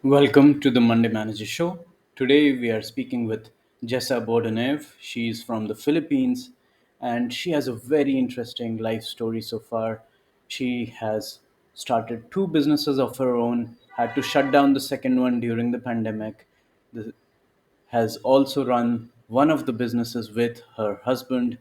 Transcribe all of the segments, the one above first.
Welcome to the Monday Manager Show. Today we are speaking with Jessa Bordenave. She's from the Philippines and she has a very interesting life story so far. She has started two businesses of her own, had to shut down the second one during the pandemic. The has also run one of the businesses with her husband,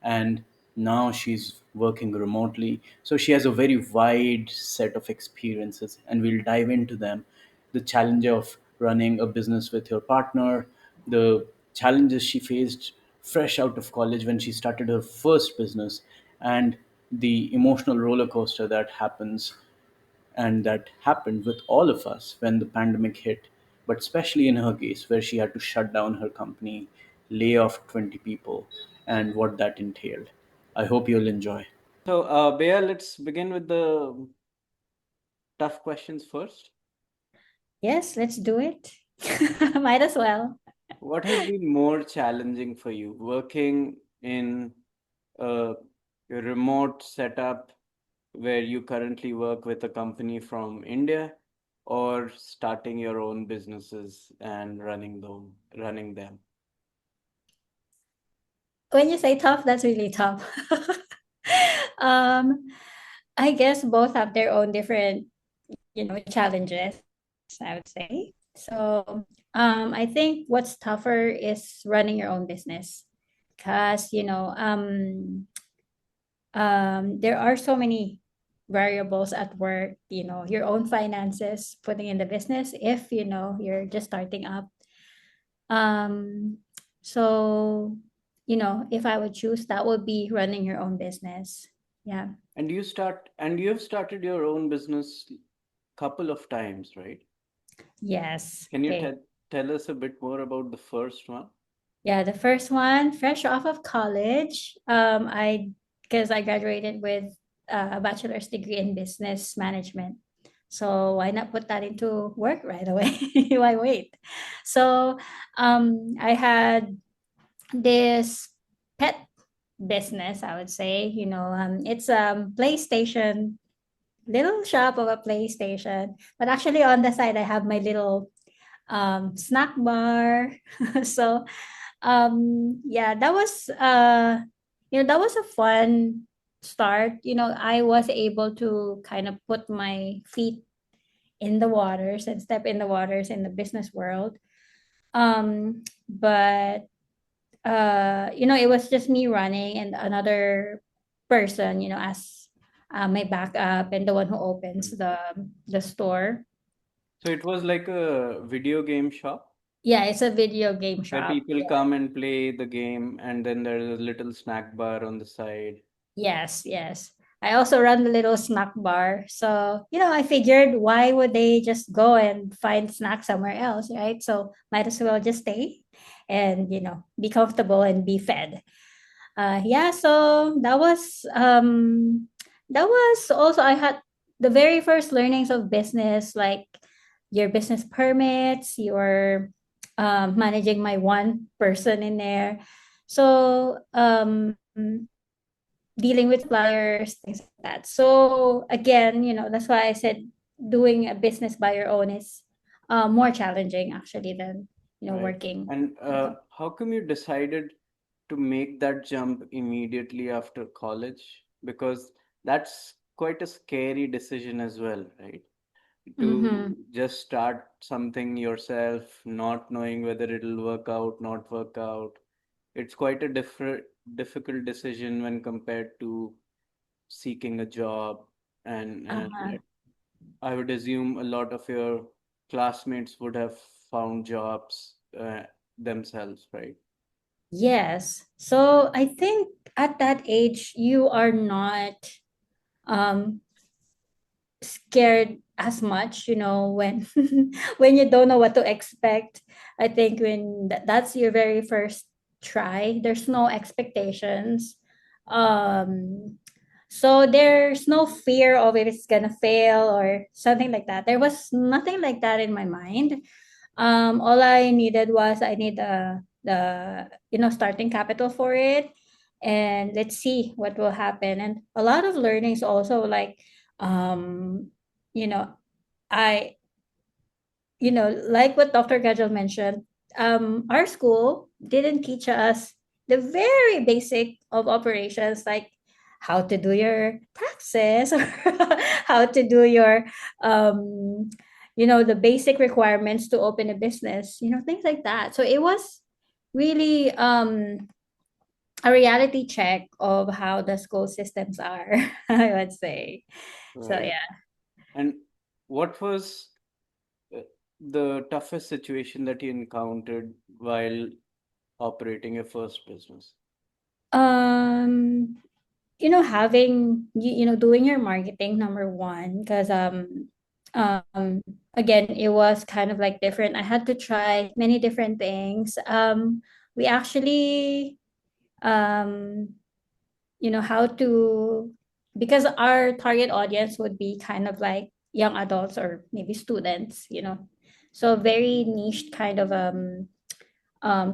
and now she's working remotely. So she has a very wide set of experiences, and we'll dive into them. The challenge of running a business with your partner, the challenges she faced fresh out of college when she started her first business, and the emotional roller coaster that happens and that happened with all of us when the pandemic hit, but especially in her case, where she had to shut down her company, lay off 20 people, and what that entailed. I hope you'll enjoy. So, Bea, let's begin with the tough questions first. Yes, let's do it. Might as well. What has been more challenging for you, working in a remote setup where you currently work with a company from India, or starting your own businesses and running them? When you say tough, that's really tough. um, I guess both have their own different, challenges, I would say. So, I think what's tougher is running your own business because, there are so many variables at work, your own finances, putting in the business if, you're just starting up. Um, so, if I would choose, that would be running your own business. Yeah. And you've started your own business couple of times, right? Yes. Can you Okay. tell us a bit more about the first one? Yeah, the first one, fresh off of college. I because I graduated with a bachelor's degree in business management. So why not put that into work right away? Why wait? So I had this pet business, I would say. It's PlayStation, little shop of a PlayStation. But actually on the side I have my little snack bar. So yeah, that was a fun start. I was able to kind of put my feet in the waters and step in the waters in the business world. But it was just me running and another person, as my backup and the one who opens the store. So it was like a video game shop Yeah, it's a video game where shop. people come and play the game, and then there's a little snack bar on the side. Yes, yes. I also run the little snack bar. So, I figured why would they just go and find snacks somewhere else, right? So, might as well just stay and, be comfortable and be fed. Yeah, so that was also I had the very first learnings of business, like your business permits, your managing my one person in there. So dealing with suppliers, things like that. So again, that's why I said doing a business by your own is more challenging actually than Right. working. And how come you decided to make that jump immediately after college? Because that's quite a scary decision as well, right? To Mm-hmm. just start something yourself, not knowing whether it'll work out, not work out. It's quite a difficult decision when compared to seeking a job, and Uh-huh. I would assume a lot of your classmates would have found jobs themselves, right? Yes. So I think at that age you are not um scared as much, when when you don't know what to expect. I think when that's your very first try, there's no expectations. So there's no fear of if it's gonna fail or something like that. There was nothing like that in my mind. All I needed was I need the starting capital for it, and let's see what will happen. And a lot of learnings also, like um, you know, I like what Dr. Gajal mentioned, our school didn't teach us the very basic of operations, like how to do your taxes or how to do your, um, the basic requirements to open a business, things like that. So it was really a reality check of how the school systems are, I would say. So Right. yeah. And what was uh, the toughest situation that you encountered while operating your first business? Um, having doing your marketing, number one, because again, it was kind of like different. I had to try many different things. We actually, um how to, because our target audience would be kind of like young adults or maybe students, so very niche kind of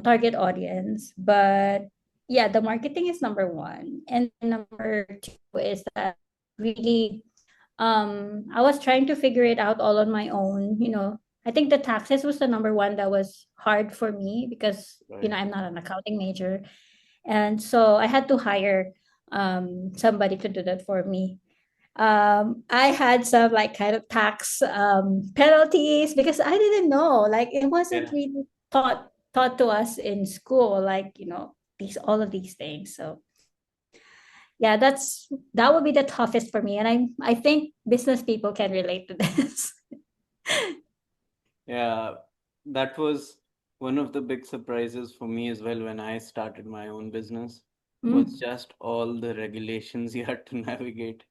target audience. But yeah, the marketing is number one, and number two is that really, I was trying to figure it out all on my own. I think the taxes was the number one that was hard for me, because Right. I'm not an accounting major, and so I had to hire somebody to do that for me. I had some like kind of tax penalties, because I didn't know, like it wasn't Yeah. really taught to us in school, like these all of these things. So yeah, that would be the toughest for me, and I think business people can relate to this. Yeah, that was one of the big surprises for me as well when I started my own business, was Mm, just all the regulations you had to navigate.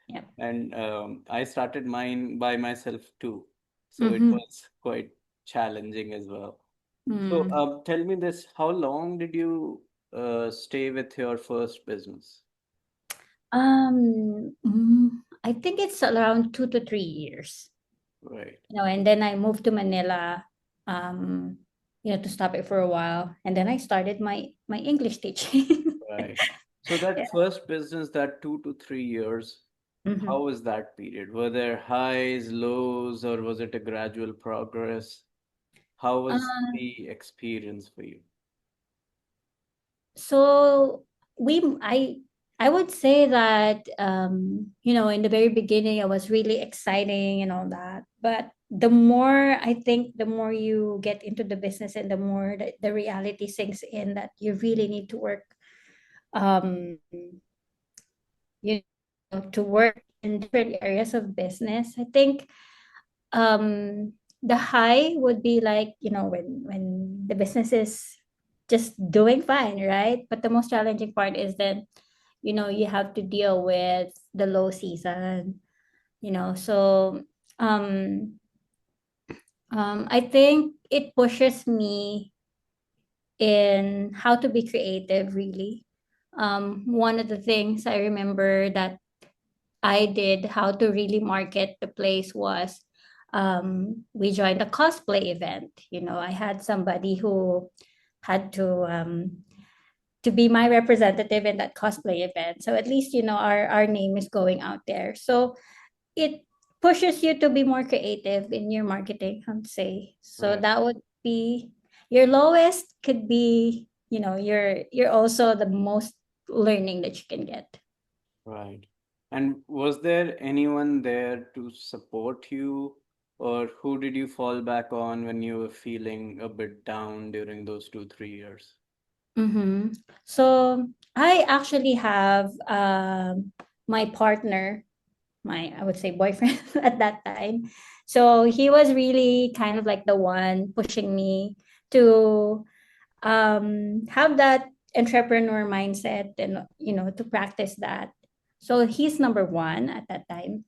yeah. And I started mine by myself too. So it Mm-hmm. was quite challenging as well. So Mm. tell me this, how long did you stay with your first business? I think it's around 2 to 3 years. Right, And then I moved to Manila, um, to stop it for a while, and then I started my English teaching. right. So Yeah. that first business, that 2 to 3 years, how Mhm. was that period? Were there highs, lows, or was it a gradual progress? How was Uh, the experience for you? so we I would say that, in the very beginning it was really exciting and all that, but the more I think, the more you get into the business, and the more the reality sinks in, that you really need to work, um to work in different areas of business. I think, the high would be like, when the business is just doing fine, right? But the most challenging part is then, you have to deal with the low season, so, um I think it pushes me in how to be creative, really. One of the things I remember that I did, how to really market the place, was, we joined a cosplay event. I had somebody who had to be my representative in that cosplay event. So at least, our name is going out there. So it pushes you to be more creative in your marketing, I'd say. So Right, that would be your lowest, could be, you're also the most learning that you can get. right. And was there anyone there to support you, or who did you fall back on when you were feeling a bit down during those 2, 3 years? Mm-hmm. So I actually have, my partner, my, I would say, boyfriend at that time. So he was really kind of like the one pushing me to, have that entrepreneur mindset, and to practice that. So he's number one at that time.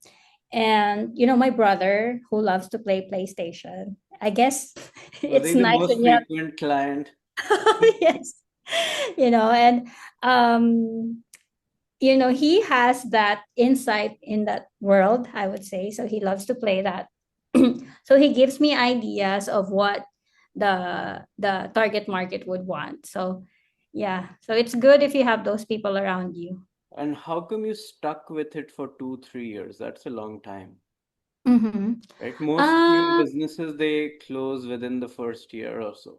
And my brother, who loves to play PlayStation. I guess Were it's they the nice most when you have. frequent client? Yes. And, um he has that insight in that world, I would say. So he loves to play that. So he gives me ideas of what the target market would want. So yeah, so it's good if you have those people around you. And how come you stuck with it for 2, 3 years? That's a long time. Mm-hmm. right? Most new Uh, businesses, they close within the first year or so.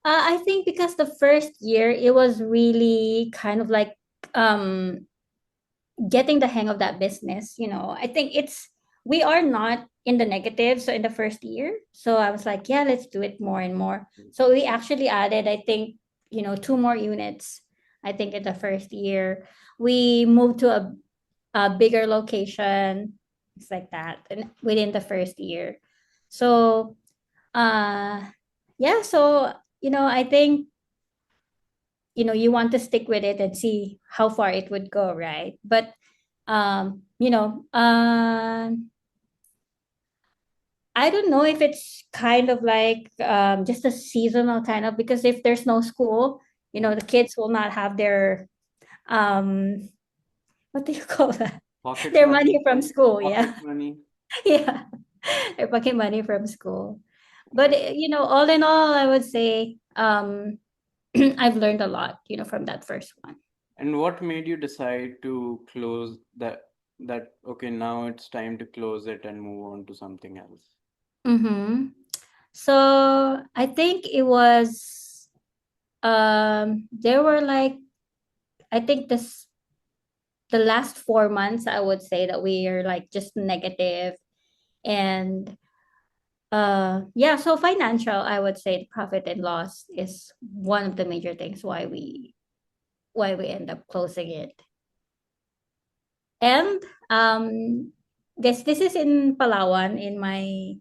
I think because the first year it was really kind of like um getting the hang of that business. I think we are not in the negative. So in the first year, so I was like, yeah, let's do it more and more. So we actually added, I think, two more units. I think in the first year, we moved to a bigger location. It's like that, and within the first year. So, uh, yeah. So I think you want to stick with it and see how far it would go, right? But um you know um I don't know if it's kind of like just a seasonal kind of, because if there's no school, Mm. the kids will not have their um what do you call that, Pocket their money money, from school. pocket Yeah. money, Yeah, they're pocket money from school. But right? all in all, I would say I've learned a lot from that first one. And what made you decide to close that okay, now it's time to close it and move on to something else? Mm-hmm. So I think it was there were like, I think the last 4 months, I would say that we are like just negative. And yeah, so financial, I would say the profit and loss is one of the major things why we end up closing it. And this is in Palawan, in my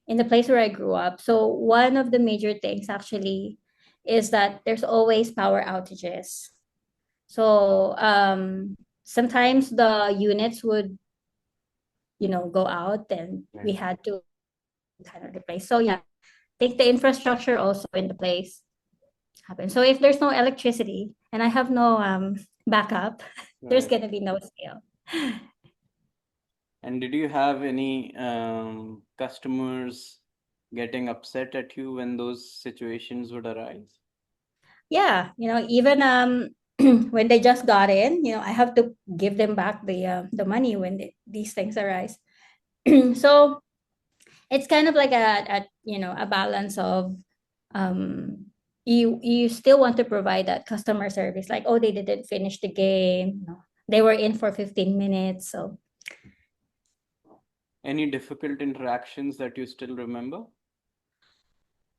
in the place where I grew up. So one of the major things actually is that there's always power outages. So sometimes the units would, go out, and we Right. had to kind of replace. So yeah, take the infrastructure also in the place happen. So if there's no electricity and I have no backup, there's Right. gonna be no sale. And did you have any customers getting upset at you when those situations would arise? Yeah, even when they just got in, I have to give them back the money when these things arise. So it's kind of like a balance of um you still want to provide that customer service, like, oh, they didn't finish the game, they were in for 15 minutes. So Any difficult interactions that you still remember?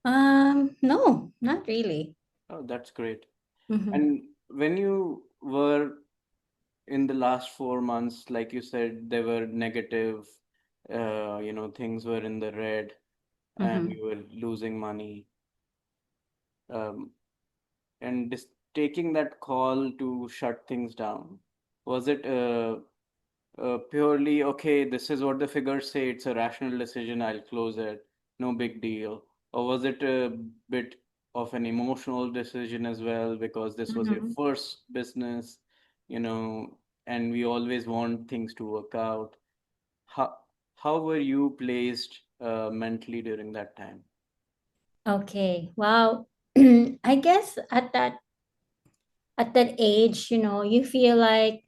no, not really. Oh, that's great. Hmm. And when you were in the last 4 months, like you said, they were negative, things were in the red and Hmm. you were losing money. Um, and taking that call to shut things down, was it purely, okay, this is what the figures say, it's a rational decision, I'll close it, no big deal? Or was it a bit of an emotional decision as well, because this was your Hmm. first business, you know, and we always want things to work out? How, how were you placed mentally during that time? Okay, well, I guess at that age, you feel like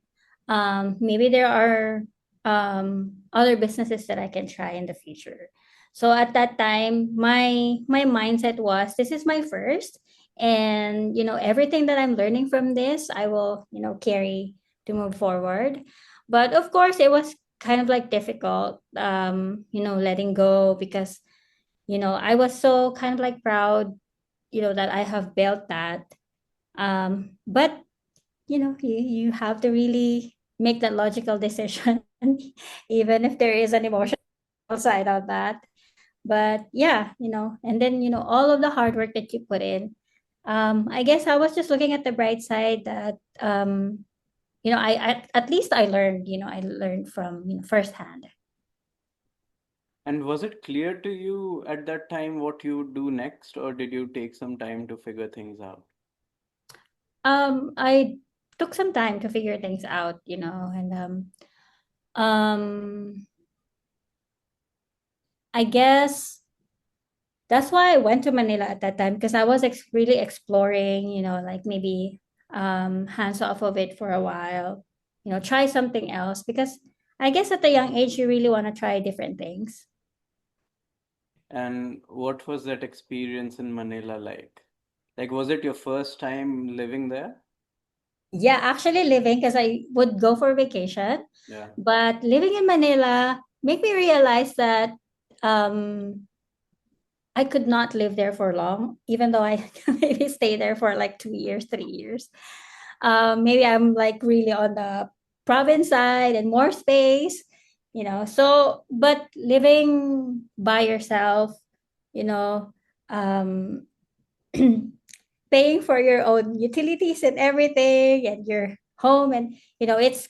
maybe there are other businesses that I can try in the future. So at that time, my mindset was, this is my first, and everything that I'm learning from this, I will carry to move forward. But of course, it was kind of like difficult, letting go, because I was so kind of like proud, that I have built that. But you have to really make that logical decision, even if there is an emotional side of that. But yeah, and then all of the hard work that you put in. I guess I was just looking at the bright side, that at least I learned from firsthand. And was it clear to you at that time what you would do next, or did you take some time to figure things out? I took some time to figure things out, and um I guess that's why I went to Manila at that time, because I was really exploring, like maybe hands off of it for a while, try something else because I guess at a young age you really want to try different things. And what was that experience in Manila like? Like, was it your first time living there? Yeah, actually living because I would go for vacation, Yeah, but living in Manila made me realize that um I could not live there for long, even though I maybe stay there for like 2 years, 3 years. Maybe I'm like really on the province side and more space, So, but living by yourself, you know, um, paying for your own utilities and everything, and your home, and it's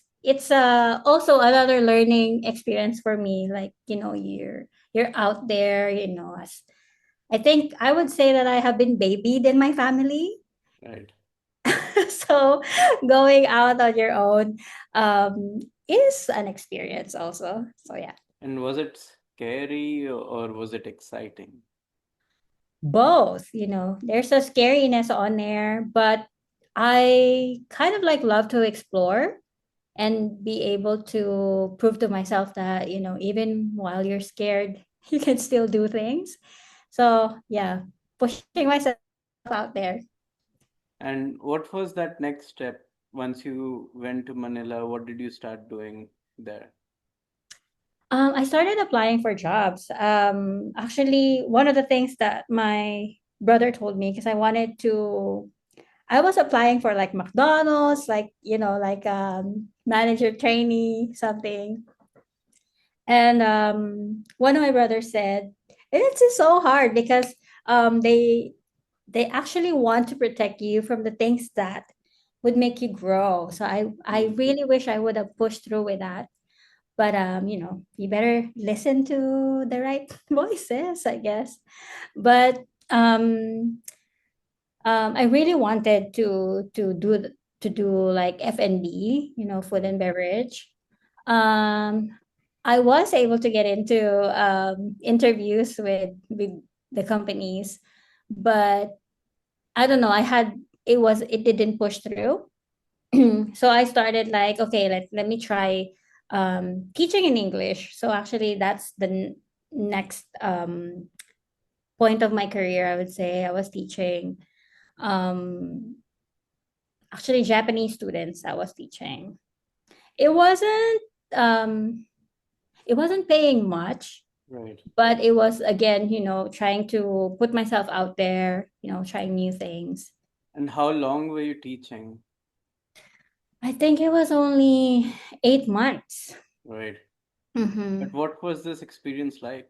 also another learning experience for me. Like you're out there, as I think I would say that I have been babied in my family. right. So going out on your own is an experience also. So yeah, And was it scary or was it exciting? both, there's a scariness on there, but I kind of like love to explore and be able to prove to myself that, even while you're scared, you can still do things. So yeah, pushing myself out there. And what was that next step once you went to Manila? What did you start doing there? I started applying for jobs. Actually, one of the things that my brother told me, because I was applying for like McDonald's, like, like manager trainee, something. And one of my brothers said, it's just so hard because they actually want to protect you from the things that would make you grow. So I Mm. really wish I would have pushed through with that, but you better listen to the right voices, I guess. But I really wanted to do like F&B, food Right. and beverage. um I was able to get into interviews with the companies, but I don't know, it didn't push through. So I started like, okay, let me try teaching in English. So actually, that's the next point of my career. I would say I was teaching um, actually Japanese students. I was teaching. It wasn't um, it wasn't paying much, Right. but it was again, trying to put myself out there, trying new things. And how long were you teaching? I think it was only 8 months. Right. But Mm-hmm. what was this experience like,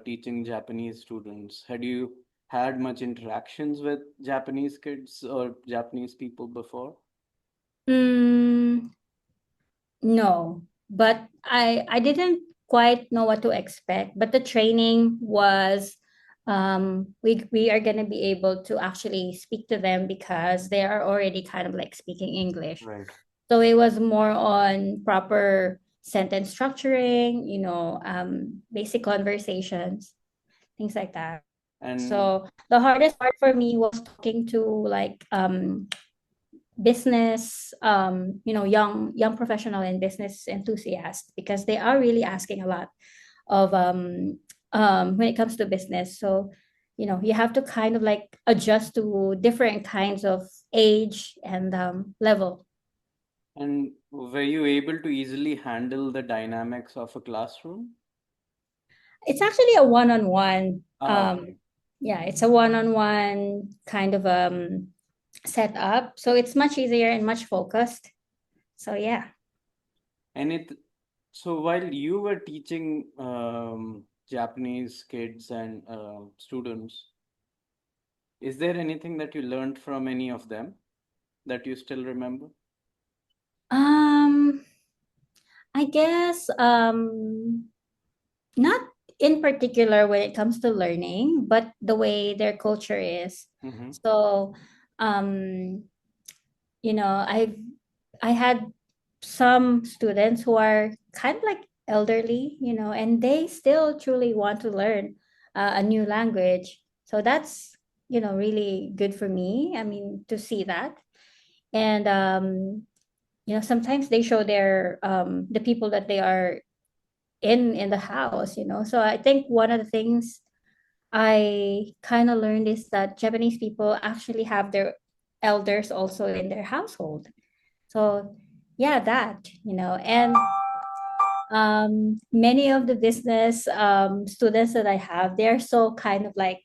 teaching Japanese students? Had you had much interactions with Japanese kids or Japanese people before? Mm, no, but I didn't quite know what to expect. But the training was we are gonna be able to actually speak to them because they are already kind of like speaking English. Right. So it was more on proper sentence structuring, basic conversations, things like that. And So the hardest part for me was talking to like business, young professional and business enthusiasts, because they are really asking a lot of when it comes to business. So you have to kind of like adjust to different kinds of age and level. and were you able to easily handle the dynamics of a classroom? It's actually a one-on-one. Ah, okay. Yeah, it's a one-on-one kind of setup, so it's much easier and much focused. So yeah. And so while you were teaching Japanese kids and students, is there anything that you learned from any of them that you still remember? um I guess not in particular when it comes to learning, but the way their culture is. Mm-hmm. So um you know i've I had some students who are kind of like elderly, and they still truly want to learn a new language. So that's really good for me, I mean, to see that. And sometimes they show their the people that they are in the house, so I think one of the things I kind of learned is that Japanese people actually have their elders also in their household. So yeah, that, and many of the business students that I have, they're so kind of like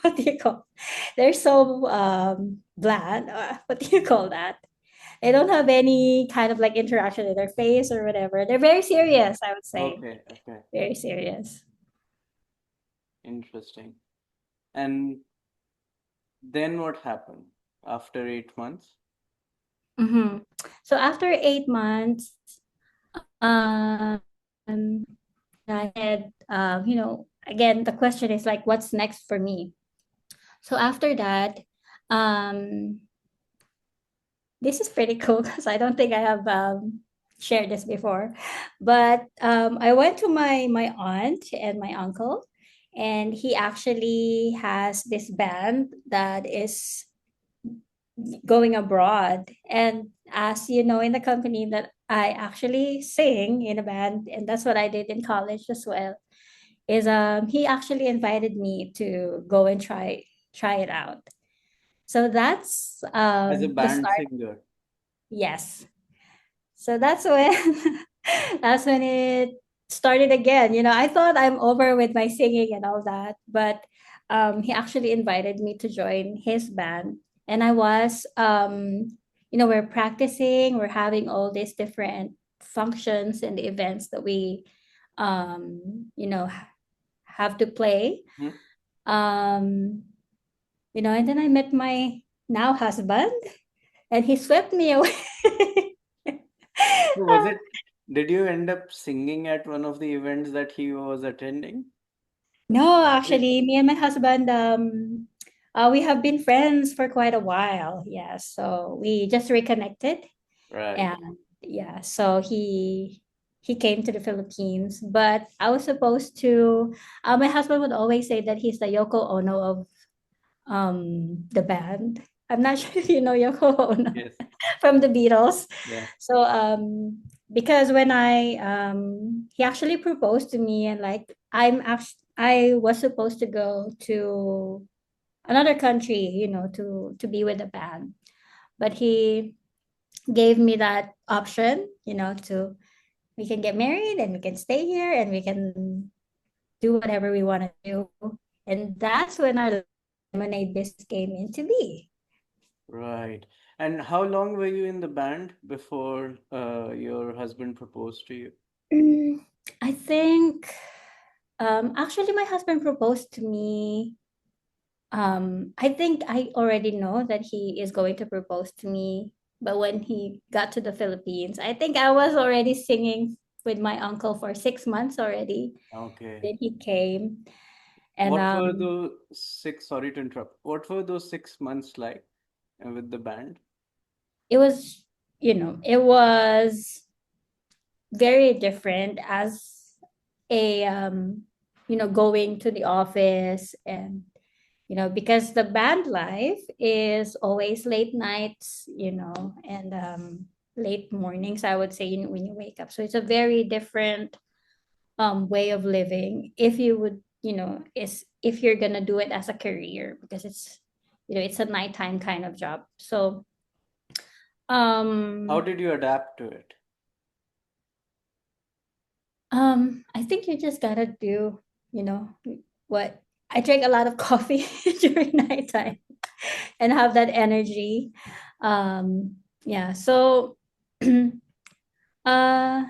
what do you call, they're so bland, what do you call that? They don't have any kind of like interaction in their face or whatever. They're very serious, I would say. Okay, okay. Very serious. Interesting. And then what happened after 8 months? Mm-hmm. So after 8 months, um, I had, again, the question is like, what's next for me? So after that, um, this is pretty cool because I don't think I have shared this before, but I went to my aunt and my uncle, and he actually has this band that is going abroad. And as you know, in the company that I actually sing in a band, and that's what I did in college as well, is he actually invited me to go and try it out. So that's As a the band start. singer. Yes. So that's when that's when it started again. I thought I'm over with my singing and all that, but he actually invited me to join his band, and I was we're practicing, we're having all these different functions and events that we have to play. Hmm? Um, and then I met my now husband, and he swept me away. So was it, did you end up singing at one of the events that he was attending? No, It- actually, me and my husband, we have been friends for quite a while. Yeah, so we just reconnected, Right. and yeah, so he came to the Philippines, but I was supposed to. My husband would always say that he's the Yoko Ono of the band. I'm not sure if you know Yoko Ono Yes. from the Beatles. Yeah. So because when I he actually proposed to me, and like I was supposed to go to another country, to be with the band. But he gave me that option, to we can get married and we can stay here and we can do whatever we want to do. And that's when our lemonade business came into be. Right. And how long were you in the band before your husband proposed to you? Mm, I think actually my husband proposed to me. I think I already know that he is going to propose to me, but when he got to the Philippines, I think I was already singing with my uncle for 6 months already. Okay. Then he came, and What were those sorry to interrupt, what were those 6 months like with the band? it was, it was very different as a going to the office, and because the band life is always late nights, and late mornings, I would say, when you wake up. So it's a very different way of living if you would, is if you're gonna do it as a career, because it's a nighttime kind of job. So How um did you adapt to it? I think you just gotta do, you know, what I drink a lot of coffee during nighttime and have that energy. Yeah. So uh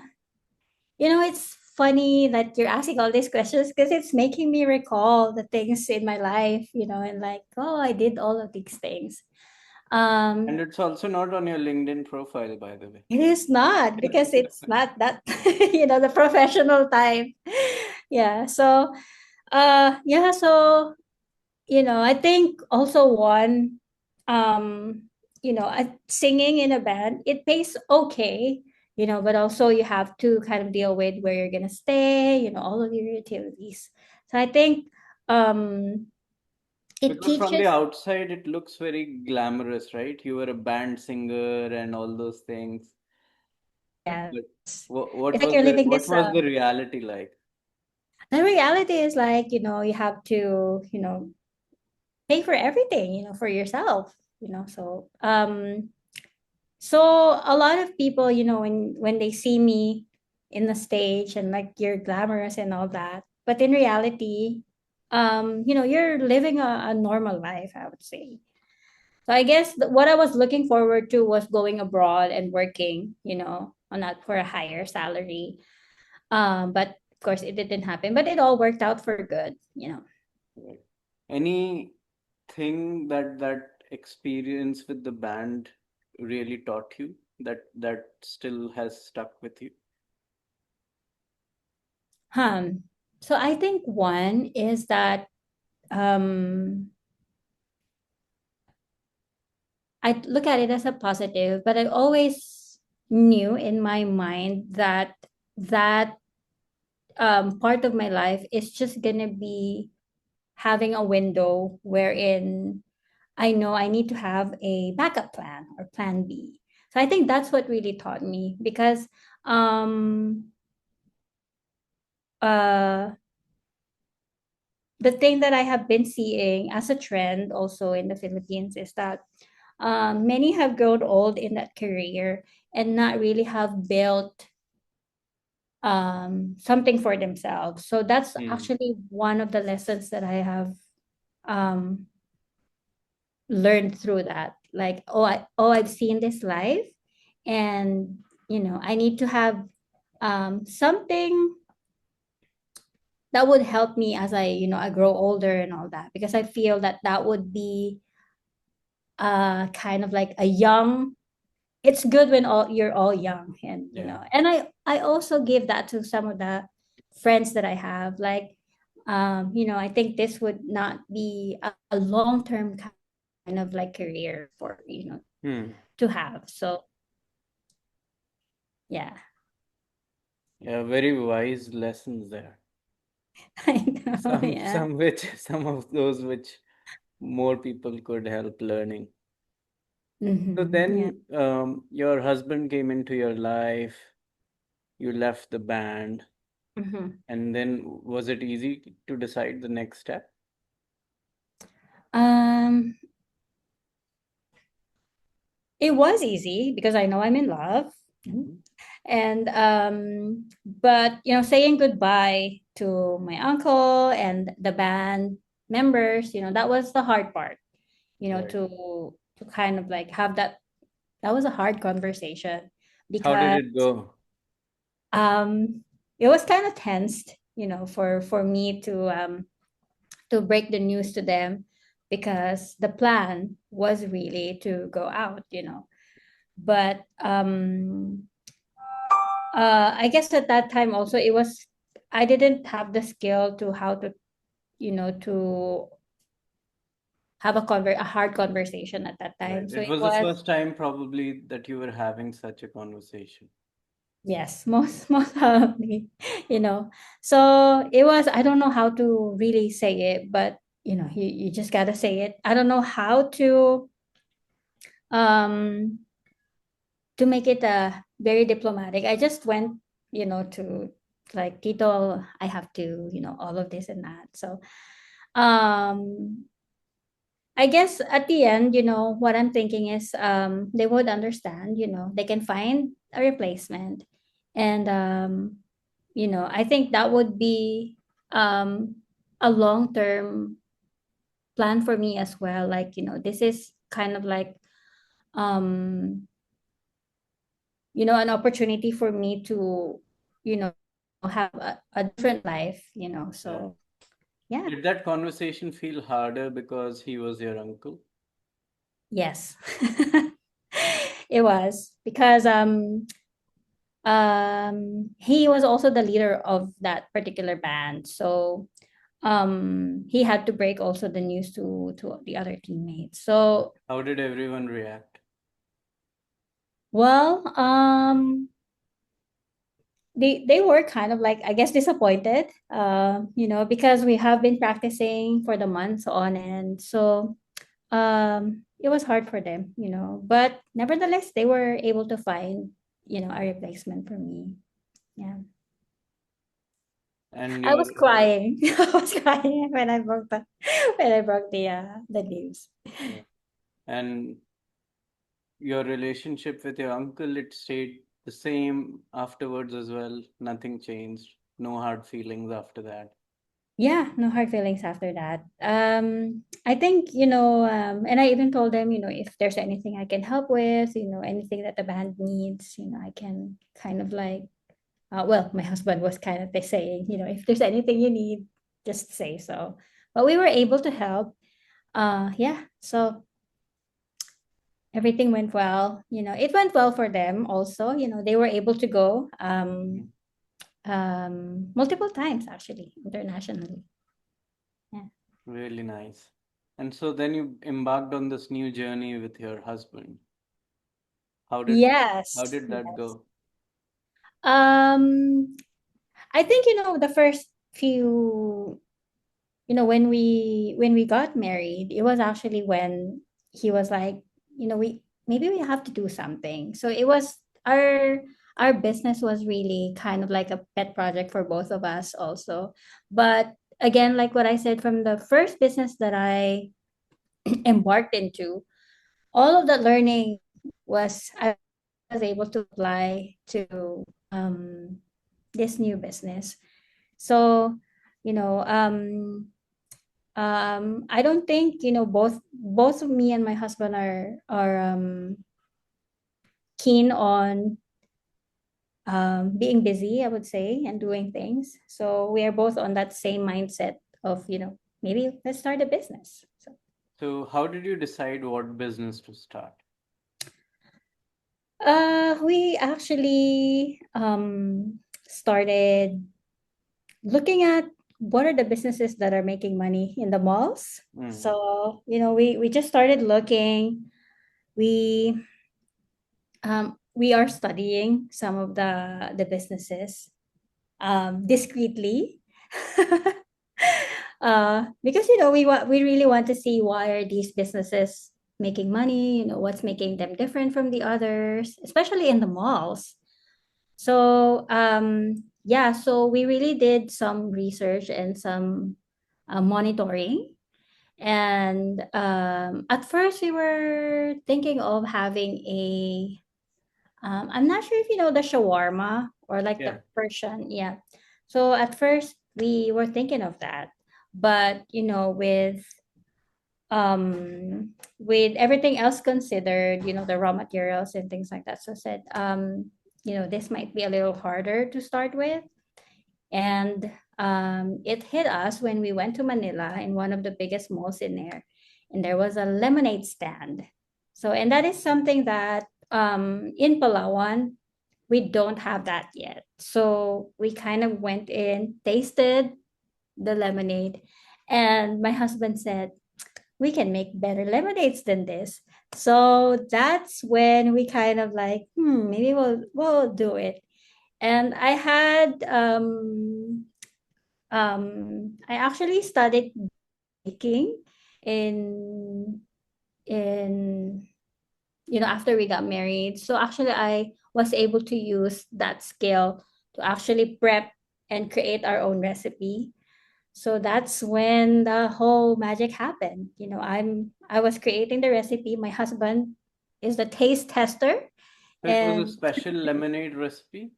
it's funny that you're asking all these questions because it's making me recall the things in my life, and like, oh, I did all of these things. And Um it's also not on your LinkedIn profile, by the way. it is not, because it's not that the professional time. Yeah. So yeah, so I think also one, singing in a band, it pays okay, but also you have to kind of deal with where you're gonna stay, all of your utilities. So I think um It Because from the teaches, outside, it looks very glamorous, right? You were a band singer and all those things. But yes. It's what like was you're living what this, was the reality like? the reality is like, you have to, pay for everything, for yourself, so a lot of people, when they see me in the stage and like you're glamorous and all that, but in reality, you're living a normal life, I would say. So I guess what I was looking forward to was going abroad and working, on that for a higher salary. But of course it didn't happen, but it all worked out for good. Right. Anything that experience with the band really taught you that still has stuck with you? Um, so I think one is that um I look at it as a positive, but I always knew in my mind that that part of my life is just gonna be having a window wherein I know I need to have a backup plan or plan B. So I think that's what really taught me because um uh the thing that I have been seeing as a trend also in the Philippines is that many have grown old in that career and not really have built something for themselves. So that's Hmm. actually one of the lessons that I have um, learned through that. Like, I've seen this life, and I need to have something that would help me as I grow older and all that, because I feel that that would be kind of like a young, it's good when you're all young, and Yeah. I also give that to some of the friends that I have, like I think this would not be a long-term kind of like career for Hmm. to have. So yeah. Yeah, very wise lessons there. I know, Some yeah. some which some of those which more people could help learning. So Yeah. then your husband came into your life, you left the band, hmm and then was it easy to decide the next step? um it was easy because I know I'm in love. Hmm. And but saying goodbye to my uncle and the band members, that was the hard part, Right. to kind of like have that was a hard conversation How did because it go? it was kind of tensed, for me to break the news to them, because the plan was really to go out, but I guess at that time also it was, I didn't have the skill to how to to have a hard conversation at that Right. time. So It it was the was, first time probably that you were having such a conversation. yes, most most probably, you know. So it was, I don't know how to really say it, but you just gotta say it. I don't know how um to make it very diplomatic. I just went, to like, Tito, I have to, all of this and that. So um I guess at the end, what I'm thinking is they would understand, they can find a replacement. And I think that would be um a long-term plan for me as well. Like, this is kind of like um an opportunity for me to, you know, have a different life, Yeah. So yeah. Did that conversation feel harder because he was your uncle? Yes. It was because he was also the leader of that particular band. So he had to break also the news to the other teammates. So, How did everyone react? well, they were kind of like, I guess, disappointed, because we have been practicing for the months on end. So it was hard for them, but nevertheless they were able to find, a replacement for me. Yeah. And I your was crying. I was crying when I broke the news. yeah. And your relationship with your uncle, it stayed the same afterwards as well. Nothing changed. No hard feelings after that. Yeah, no hard feelings after that. I think, and I even told them, if there's anything I can help with, anything that the band needs, I can kind of like, well, my husband was kind of saying, if there's anything you need, just say so. But we were able to help. Yeah, so everything went well. It went well for them also. They were able to go Mhm. multiple times actually internationally. Yeah. Really nice. And so then you embarked on this new journey with your husband. How did how Yes. did that go? Um, I think the first few, when we got married, it was actually when he was like, we maybe we have to do something. So it was our business was really kind of like a pet project for both of us also. But again, like what I said, from the first business that I embarked into, all of that learning was I was able to apply to this new business. So, you know, I don't think both of me and my husband are keen on being busy, I would say, and doing things. So we are both on that same mindset of maybe let's start a business. So So how did you decide what business to start? we actually started looking at what are the businesses that are making money in the malls. Mm. So, we just started looking. We are studying some of the businesses discreetly. Because we really want to see why are these businesses making money, what's making them different from the others, especially in the malls. So yeah, so we really did some research and some monitoring. And at first, we were thinking of having I'm not sure if you know the shawarma or like Yeah. the Persian. Yeah. So at first, we were thinking of that. But, with everything else considered, the raw materials and things like that. So said, this might be a little harder to start with. And it hit us when we went to Manila in one of the biggest malls in there. And there was a lemonade stand. So, and that is something that in Palawan, we don't have that yet. So we kind of went in, tasted the lemonade, and my husband said, we can make better lemonades than this. So that's when we kind of like, maybe we'll do it. And I actually studied baking in in after we got married. So actually I was able to use that skill to actually prep and create our own recipe. So that's when the whole magic happened. I was creating the recipe. My husband is the taste tester. So it was a And special lemonade recipe?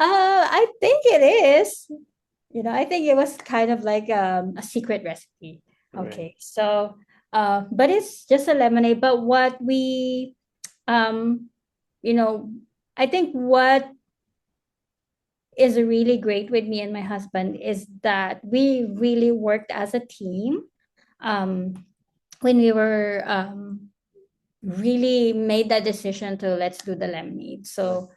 I think it is. I think it was kind of like a secret recipe. Right. Okay. So but it's just a lemonade. But what we um you know I think what is really great with me and my husband is that we really worked as a team um when we were really made that decision to let's do the lemonade. Right. So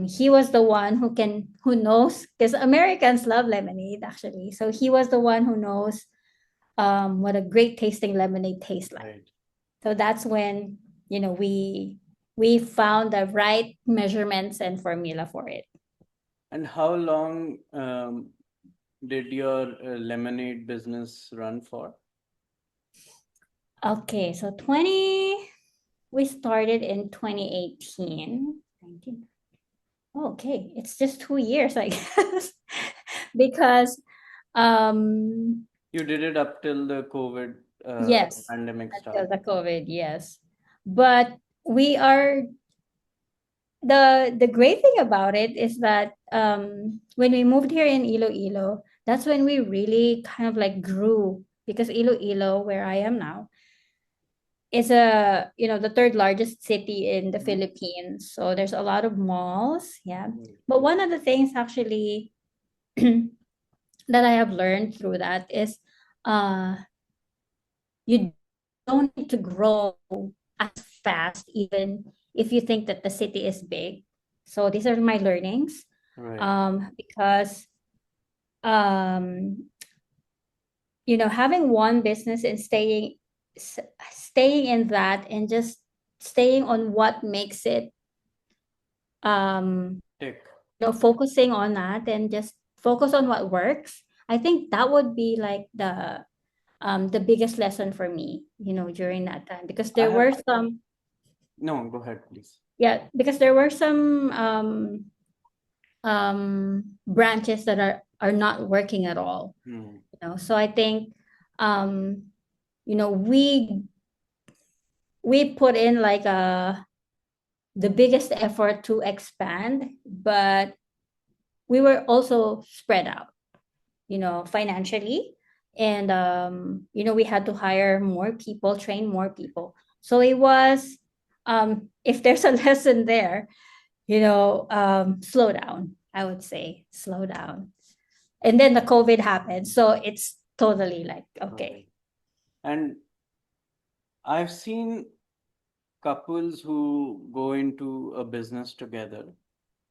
he was the one who knows, because Americans love lemonade actually. So he was the one who knows what a great tasting lemonade tastes like. Right. So that's when we we found the right measurements and formula for it. And how long did your lemonade business run for? Okay, so 20 we started in 2018. 19. Okay, it's just 2 years, I guess. Because You did it up till the COVID yes, pandemic until started. the COVID, yes. But we are the great thing about it is that when we moved here in Iloilo, that's when we really kind of like grew, because Iloilo, where I am now, is the third largest city in the Mhm. Philippines. So there's a lot of malls, yeah. Right. But one of the things actually that I have learned through that is uh you don't need to grow as fast, even if you think that the city is big. So these are my learnings. Right. Because um having one business and staying in that, and just staying on what makes it, um Tick. focusing on that and just focus on what works. I think that would be like the biggest lesson for me, during that time, because I there have were some no. Go ahead, please. yeah, because there were some branches that are not working at all. Hmm. So I think, um you know we we put in like the biggest effort to expand, but we were also spread out, financially. And we had to hire more people, train more people. So it was, if there's a lesson there, slow down. I would say slow down. And then the COVID happened, so it's totally like, Right. okay. And I've seen couples who go into a business together.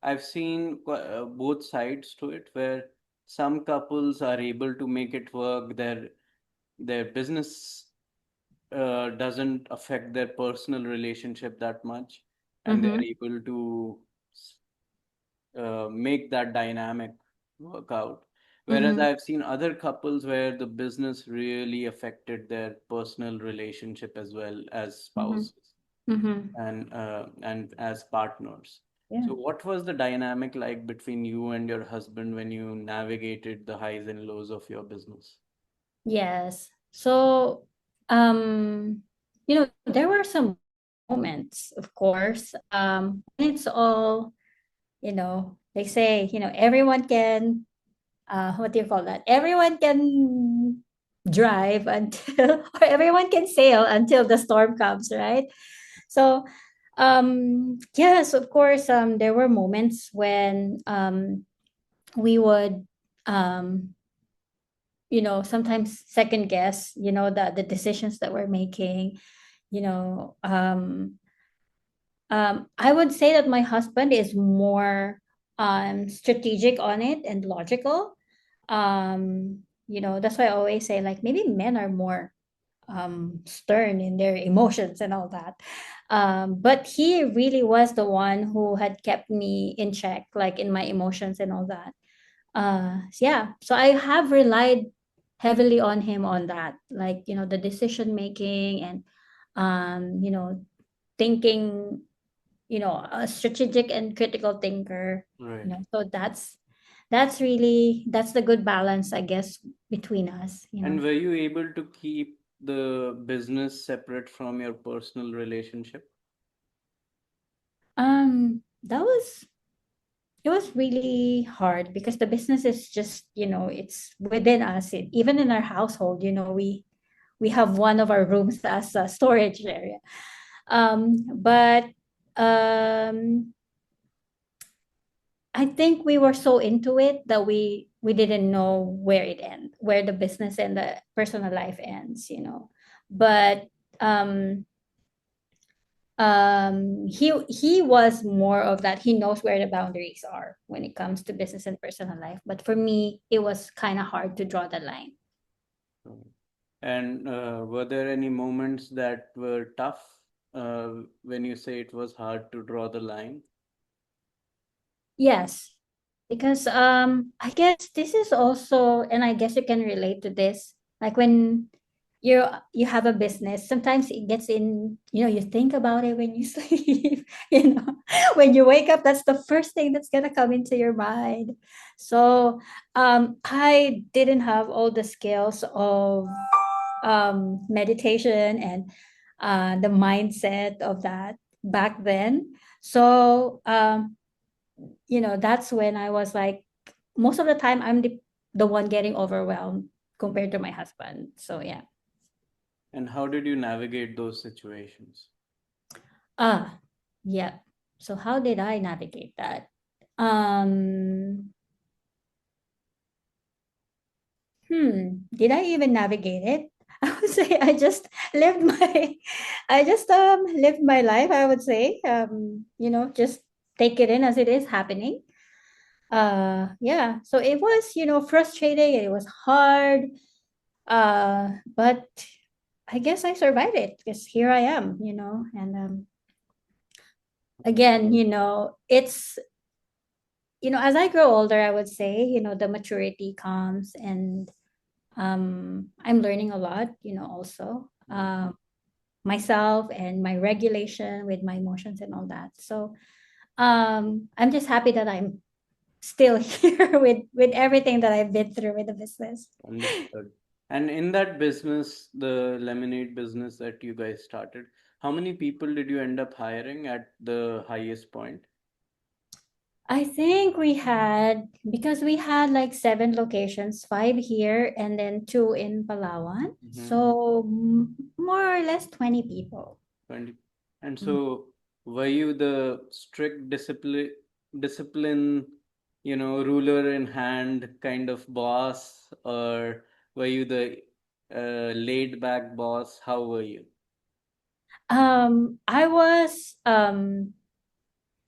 I've seen both sides to it, where some couples are able to make it work. Their business doesn't affect their personal relationship that much, and Mm-hmm. they're able to make that dynamic work out. Whereas Mm-hmm. I've seen other couples where the business really affected their personal relationship as well as Mm-hmm. spouses Mm-hmm. and as partners. Yeah. So, what was the dynamic like between you and your husband when you navigated the highs and lows of your business? Yes. So, there were some moments, of course. When it's all, they say, everyone can, what do you call that? Everyone can drive until, or everyone can sail until the storm comes, right? So, yes, of course, there were moments when we would, um, sometimes second guess, the decisions that we're making. you know um I would say that my husband is more strategic on it and logical. That's why I always say, like, maybe men are more stern in their emotions and all that. But he really was the one who had kept me in check, like in my emotions and all that. Yeah, so I have relied heavily on him on that, like, the decision making, and thinking, a strategic and critical thinker. Right. So that's the good balance, I guess, between us. And were you able to keep the business separate from your personal relationship? That was it was really hard, because the business is just, it's within us. Even in our household, we have one of our rooms as a storage area. But um I think we were so into it that we didn't know where the business and the personal life ends. But um he was more of that. He knows where the boundaries are when it comes to business and personal life. But for me, it was kind of hard to draw the line. Right. And were there any moments that were tough? when you say it was hard to draw the line? Yes, because I guess this is also, and I guess you can relate to this. Like when you have a business, sometimes it gets in, you think about it when you sleep, when you wake up, that's the first thing that's gonna come into your mind. So I didn't have all the skills of meditation and the mindset of that back then. So that's when I was like, most of the time I'm the one getting overwhelmed compared to my husband. So yeah. And how did you navigate those situations? Ah, yeah. So how did I navigate that? Um, did I even navigate it? I would say I just lived my I just lived my life, I would say. Just take it in as it is happening. Yeah. So it was, frustrating, it was hard. But I guess I survived it because here I am, and again, it's as I grow older, I would say, the maturity comes, and I'm learning a lot, also myself and my regulation with my emotions and all that. So I'm just happy that I'm still here with everything that I've been through with the business. Understood. And in that business, the lemonade business that you guys started, how many people did you end up hiring at the highest point? I think because we had like 7 locations, 5 here and then 2 in Palawan. Mm-hmm. So more or less 20 people. 20. And Mm. so, were you the strict discipline, ruler in hand kind of boss, or were you the laid back boss? How were you? I was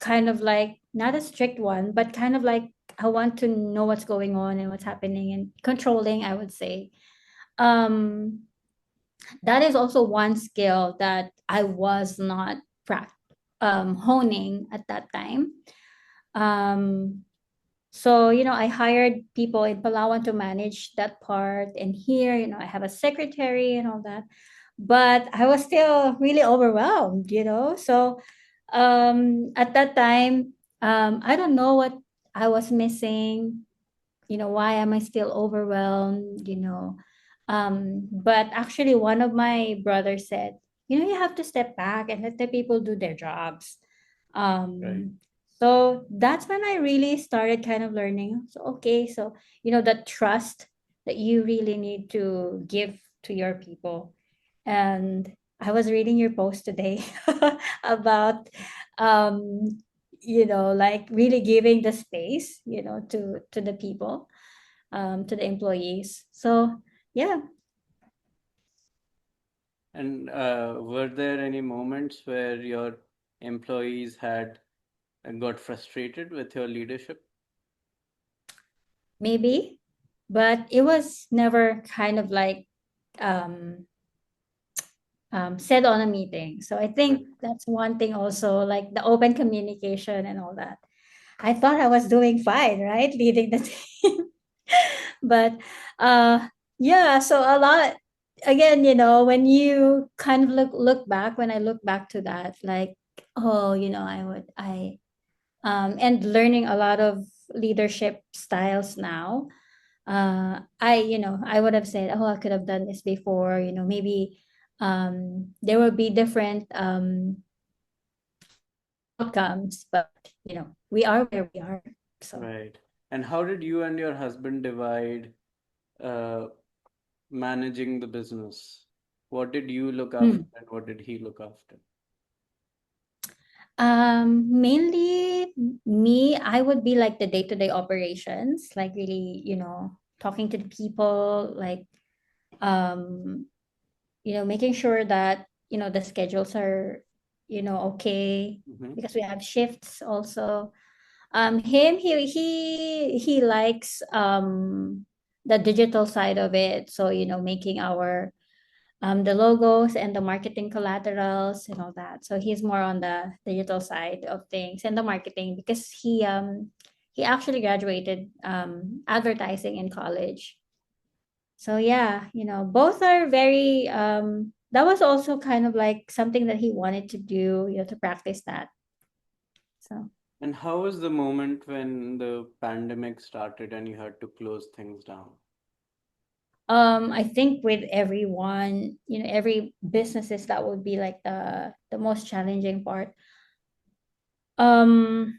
kind of like not a strict one, but kind of like I want to know what's going on and what's happening and controlling, I would say. Um, that is also one skill that I was not honing at that time. Um, so, I hired people in Palawan to manage that part. And here, I have a secretary and all that. But I was still really overwhelmed, So at that time, I don't know what I was missing. Why am I still overwhelmed, but actually one of my brothers said, you have to step back and let the people do their jobs. Right. So that's when I really started kind of learning. So okay, so that trust that you really need to give to your people. And I was reading your post today about like really giving the space, to the people, to the employees. So yeah, And were there any moments where your employees had got frustrated with your leadership? maybe, but it was never kind of like um, said on a meeting. So I Right. think that's one thing also, like the open communication and all that. I thought I was doing fine, right, leading the team, but uh, yeah. So a lot again, when you kind of look back, when I look back to that, like, oh, and learning a lot of leadership styles now. I would have said, oh, I could have done this before. Maybe there will be different outcomes, but we are where we are. So Right. And how did you and your husband divide uh, managing the business? What did you look after hmm. and what did he look after? Mainly me, I would be like the day-to-day operations, like really, talking to the people, like um making sure that the schedules are okay, Hmm. because we have shifts also. Him, he likes the digital side of it, so making our the logos and the marketing collaterals and all that. So he's more on the digital side of things and the marketing because he actually graduated advertising in college. So yeah, both are very that was also kind of like something that he wanted to do, to practice that. So And how was the moment when the pandemic started and you had to close things down? I think with everyone, every businesses, that would be like the most challenging part. Um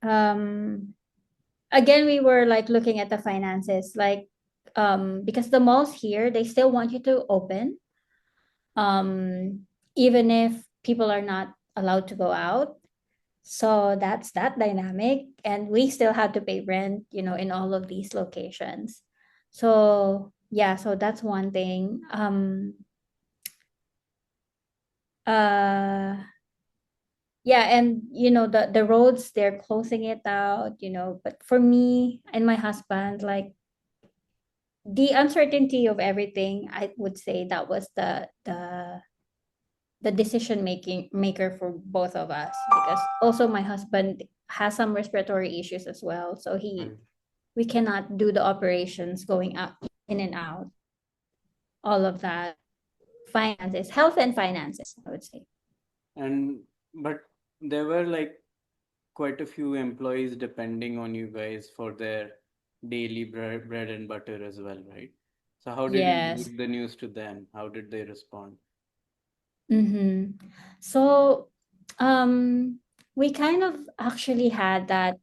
um Again, we were like looking at the finances, like because the malls here, they still want you to open, um even if people are not allowed to go out. So that's that dynamic, and we still have to pay rent, in all of these locations. So yeah, so that's one thing. Uh yeah, and the roads, they're closing it out, but for me and my husband, like the uncertainty of everything, I would say that was the decision making maker for both of us, because also my husband has some respiratory issues as well, so Right. we cannot do the operations going up, in and out, all of that. Finances, health and finances, I would say. And but there were like quite a few employees depending on you guys for their daily bread and butter as well, right? So how did you Yes. break the news to them? How did they respond? Mm-hmm. So we kind of actually had that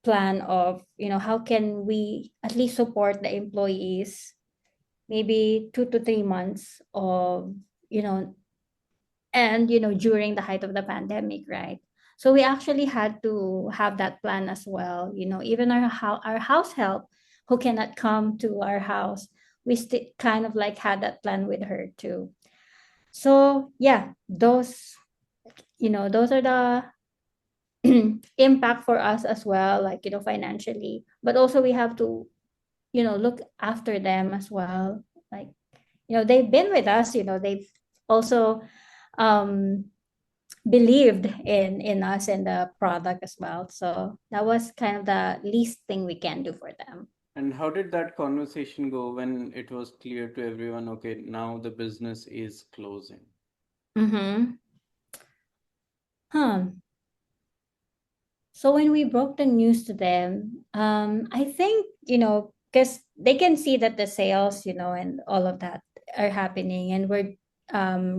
plan of, how can we at least support the employees, maybe 2 to 3 months of, you know and during the height of the pandemic, right? So we actually had to have that plan as well. Even our house help, who cannot come to our house, we still kind of like had that plan with her too. So yeah, those are the impact for us as well, like, financially, but also we have to, look after them as well. Like, they've been with us, they've also um believed in us and the product as well. So that was kind of the least thing we can do for them. And how did that conversation go when it was clear to everyone, okay, now the business is closing? Mm-hmm. Huh. So when we broke the news to them, I think, because they can see that the sales, and all of that are happening, and we're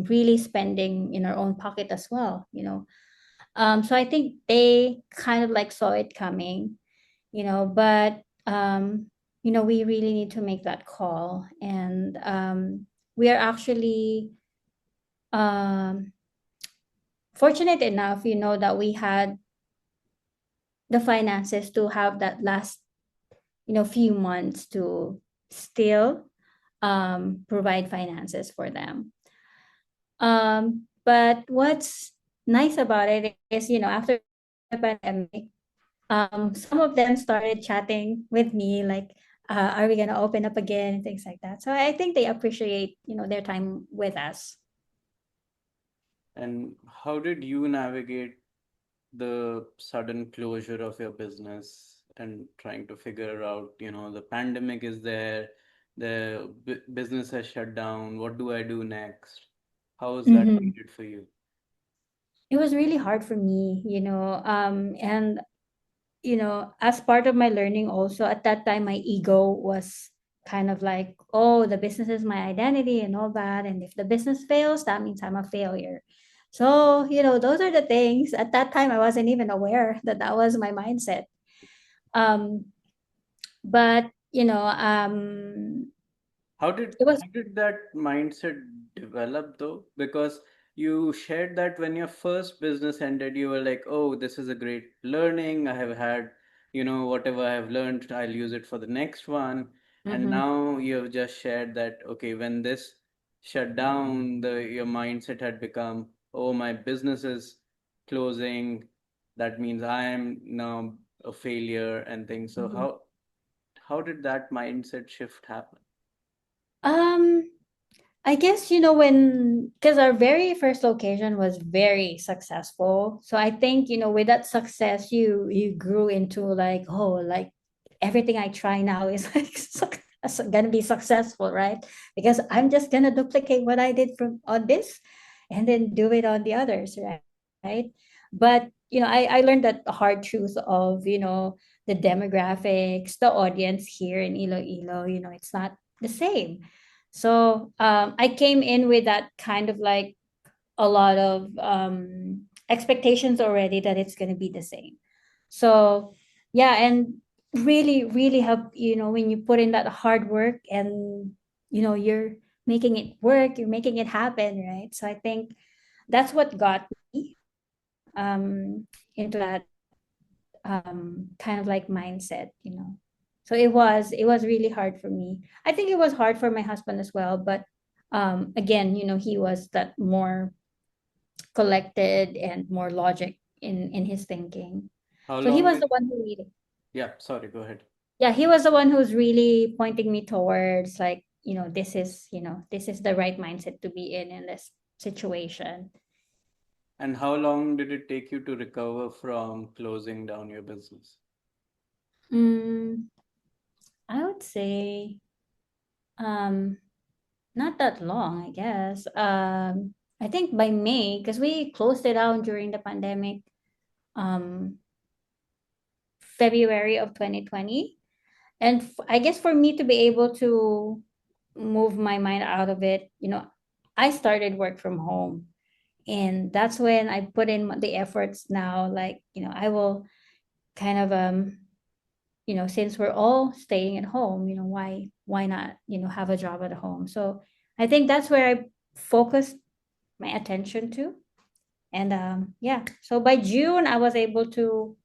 really spending in our own pocket as well. So I think they kind of like saw it coming, but we really need to make that call, and we are actually um fortunate enough, that we had the finances to have that last, few months to still provide finances for them. But what's nice about it is, after the pandemic, some of them started chatting with me, like, are we gonna open up again and things like that. So I think they appreciate, their time with us. And how did you navigate the sudden closure of your business and trying to figure out, the pandemic is there, the business has shut down, what do I do next? How was that Hmm. period for you? It was really hard for me, and as part of my learning also, at that time, my ego was kind of like, oh, the business is my identity and all that. And if the business fails, that means I'm a failure. So, those are the things. At that time, I wasn't even aware that that was my mindset. Um, but, it was, How did that mindset develop though? Because you shared that when your first business ended, you were like, "Oh, this is a great learning. I have had, whatever I have learned, I'll use it for the next one." And mhm, now you have just shared that, okay, when this shut down, the your mindset had become, "Oh, my business is closing. That means I am now a failure," and things. So mhm. how did that mindset shift happen? Um, I guess, when because our very first location was very successful. So I think, with that success, you grew into like, oh, like everything I try now is like gonna be successful, right? Because I'm just gonna duplicate what I did from on this and then do it on the others, right? Right. But I learned that the hard truth of, the demographics, the audience here in Iloilo, it's not the same. So I came in with that kind of like a lot of expectations already that it's going to be the same. So yeah, and really, really help, when you put in that hard work and, you're making it work, you're making it happen, right? So I think that's what got me into that kind of like mindset. So it was really hard for me. I think it was hard for my husband as well, but again, he was that more collected and more logic in his thinking. How So he long was the did? one who really, Yeah, sorry, go ahead. yeah, he was the one who's really pointing me towards like, this is the right mindset to be in this situation. And how long did it take you to recover from closing down your business? mm, I would say um not that long, I guess. I think by May, because we closed it down during the pandemic, um, February of 2020. And I guess for me to be able to move my mind out of it, I started work from home. And that's when I put in the efforts now. Like, I will kind of, since we're all staying at home, why not, have a job at home? So I think that's where I focused my attention to. And yeah, so by June, I was able to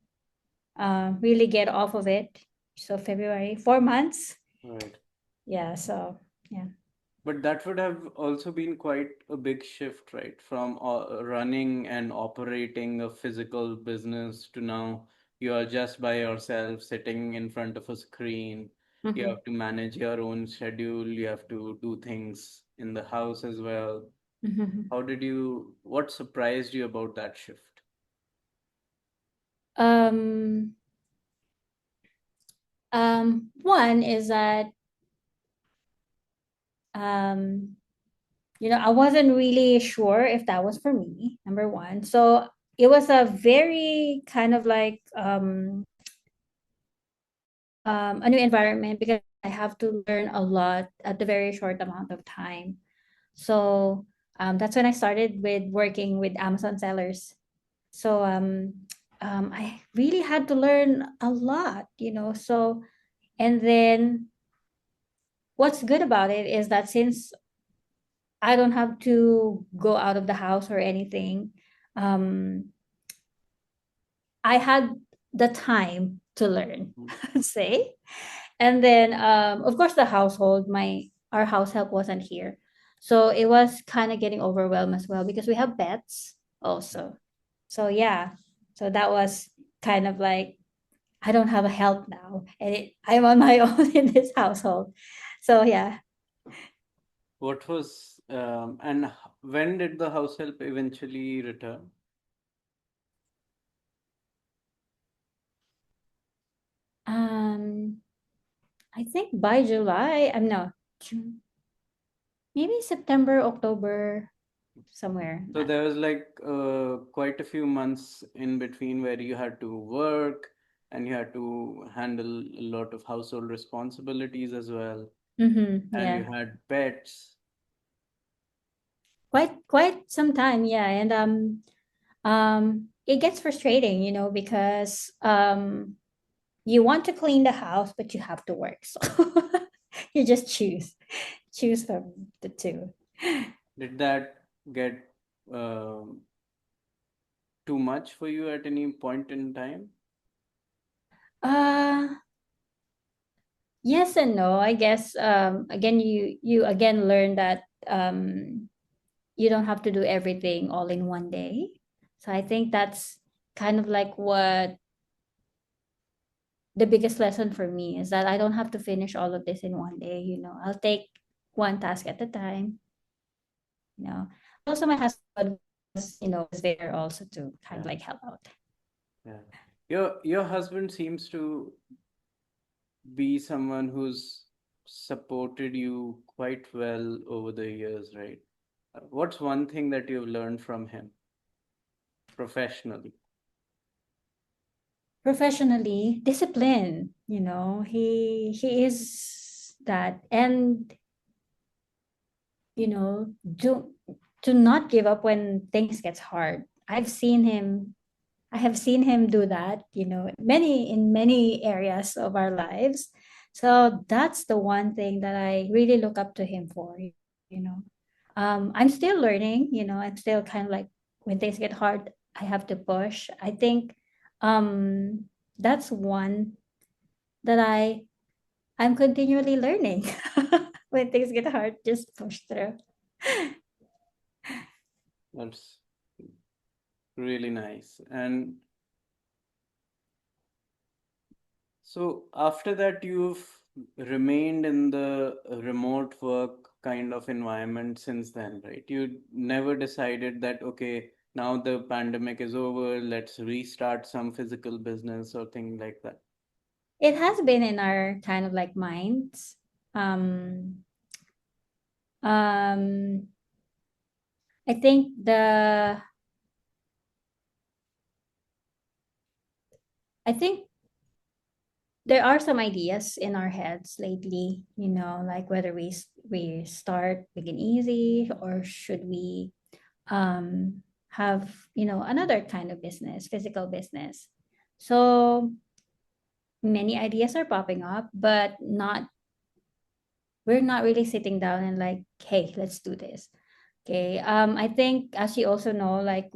really get off of it. So February, 4 months. Right. Yeah, so yeah. But that would have also been quite a big shift, right? From running and operating a physical business to now you are just by yourself sitting in front of a screen. You Mm-hmm. have to manage your own schedule. You have to do things in the house as well. Mm-hmm. What surprised you about that shift? Um, one is that um, I wasn't really sure if that was for me, number one. So it was a very kind of like a new environment because I have to learn a lot at a very short amount of time. So that's when I started with working with Amazon sellers. So I really had to learn a lot. So, and then what's good about it is that since I don't have to go out of the house or anything, um, I had the time to learn, Mhm. I'd say. And then of course the household, my our house help wasn't here. So it was kind of getting overwhelmed as well because we have pets also. So yeah. So that was kind of like I don't have a help now and I'm on my own in this household. So yeah. What was and when did the house help eventually return? Um I think by July, I'm no, June, maybe September, October, somewhere. So Not. there was like quite a few months in between where you had to work and you had to handle a lot of household responsibilities as well, Mm-hmm, and you yeah. had pets. Quite some time, yeah. And it gets frustrating, because you want to clean the house, but you have to work. So you just choose from the two. Did that get um too much for you at any point in time? Uh yes and no. I guess again you again learn that you don't have to do everything all in one day. So I think that's kind of like what the biggest lesson for me is that I don't have to finish all of this in one day. I'll take one task at a time, you know. Also, my husband was there also to kind of Yeah, like help out. yeah. Your husband seems to be someone who's supported you quite well over the years, right? What's one thing that you've learned from him professionally? Professionally, discipline, he is that. And do to not give up when things gets hard. I have seen him do that, in many areas of our lives. So that's the one thing that I really look up to him for, you know. I'm still learning, I'm still kind of like, when things get hard, I have to push. I think that's one that I'm continually learning. When things get hard, just push through. That's really nice. And so after that, you've remained in the remote work kind of environment since then, right? You never decided that, okay, now the pandemic is over, let's restart some physical business or thing like that. It has been in our kind of like minds. Um, um, I think I think there are some ideas in our heads lately, like whether we start big and easy, or should we have, another kind of business, physical business. So many ideas are popping up, but not we're not really sitting down and like, hey, let's do this. Okay. I think, as you also know, like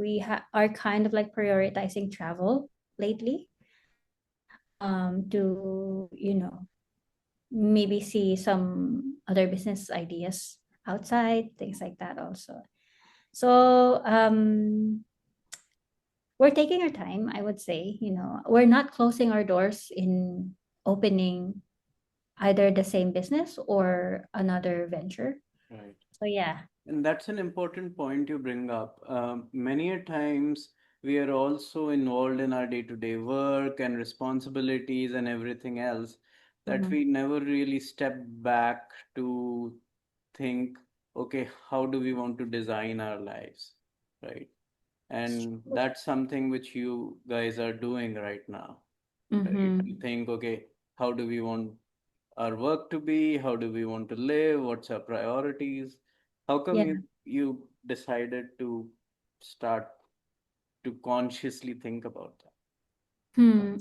are kind of like prioritizing travel lately, to, maybe see some other business ideas outside, things like that also. So we're taking our time, I would say. We're not closing our doors in opening either the same business or another venture. Right. So yeah. And that's an important point you bring up. Many a times we are also involved in our day-to-day work and responsibilities and everything else that Mhm. we never really step back to think, okay, how do we want to design our lives, right? And that's something which you guys are doing right now, right? You Mm-hmm. think, okay, how do we want our work to be? How do we want to live? What's our priorities? How come Yeah. you decided to start to consciously think about that?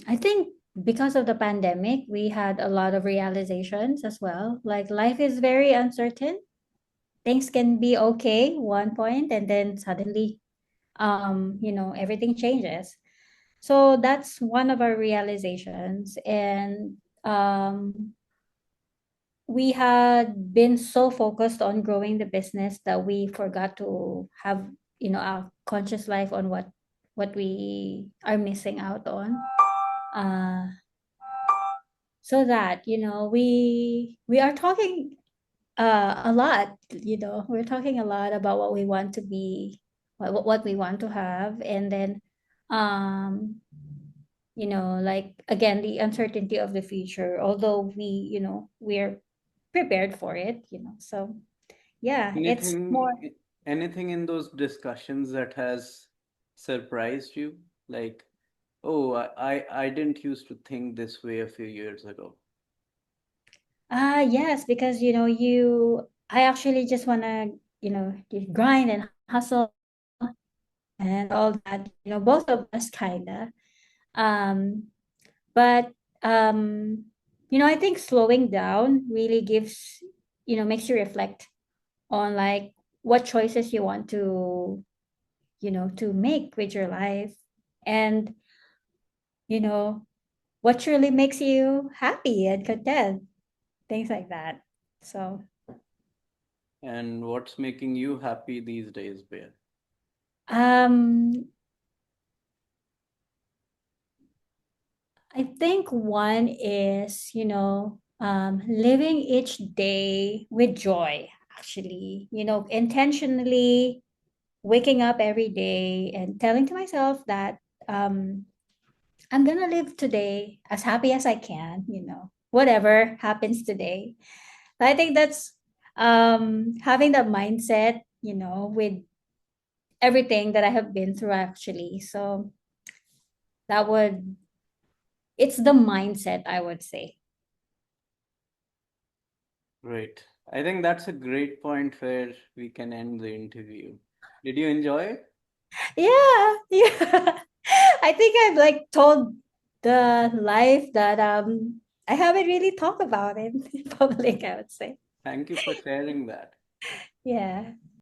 I think because of the pandemic, we had a lot of realizations as well. Like, life is very uncertain. Things can be okay one point, and then suddenly, everything changes. So that's one of our realizations. And we had been so focused on growing the business that we forgot to have, a conscious life on what we are missing out on. Uh, so that, we are talking a lot. We're talking a lot about what we want to be, what we want to have. And then, um like, again, the uncertainty of the future, although we're prepared for it. So yeah, it's more. Anything in those discussions that has surprised you? Like, oh, I didn't used to think this way a few years ago. Yes, because I actually just want to, grind and hustle and all that, both of us kind of. um but I think slowing down really gives, makes you reflect on, like, what choices you want to make with your life. And what truly makes you happy and content, things like that. So And what's making you happy these days, Bear? um I think one is, Living each day with joy, actually, intentionally waking up every day and telling to myself that um, I'm gonna live today as happy as I can, whatever happens today. I think that's having that mindset, with everything that I have been through actually. So that would it's the mindset, I would say. Great. I think that's a great point where we can end the interview. Did you enjoy it? Yeah, yeah. I think I've like told the life that I haven't really talked about it in public, I would say. Thank you for sharing that. Yeah.